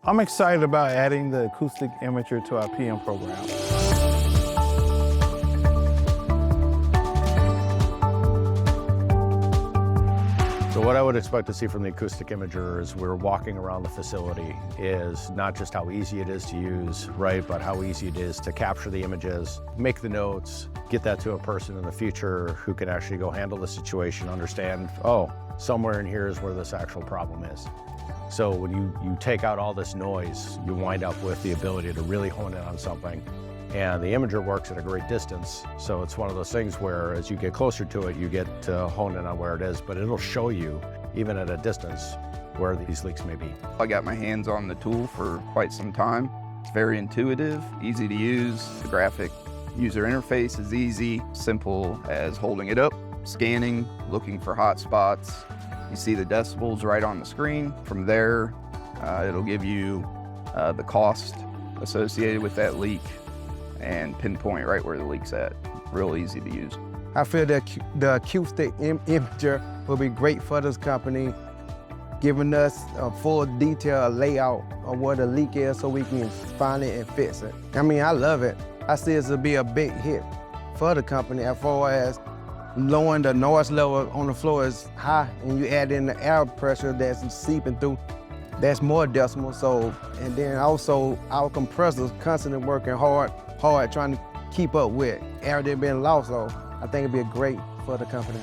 I'm excited about adding the acoustic imager to our PM program. So what I would expect to see from the acoustic imager as we're walking around the facility is not just how easy it is to use, right, but how easy it is to capture the images, make the notes, get that to a person in the future who can actually go handle the situation, understand, oh, somewhere in here is where this actual problem is. So when you take out all this noise, you wind up with the ability to really hone in on something. And the imager works at a great distance, so it's one of those things where as you get closer to it, you get to hone in on where it is, but it'll show you, even at a distance, where these leaks may be. I got my hands on the tool for quite some time. It's very intuitive, easy to use. The graphic user interface is easy, simple as holding it up, scanning, looking for hot spots. You see the decibels right on the screen. From there, it'll give you the cost associated with that leak and pinpoint right where the leak's at. Real easy to use. I feel that the acoustic imager will be great for this company, giving us a full detailed layout of where the leak is so we can find it and fix it. I mean, I love it. I see this will be a big hit for the company as far as lowering the noise level on the floor is high, and you add in the air pressure that's seeping through, that's more decibels. So, and then also our compressors constantly working hard trying to keep up with air that's been lost. So I think it'd be great for the company.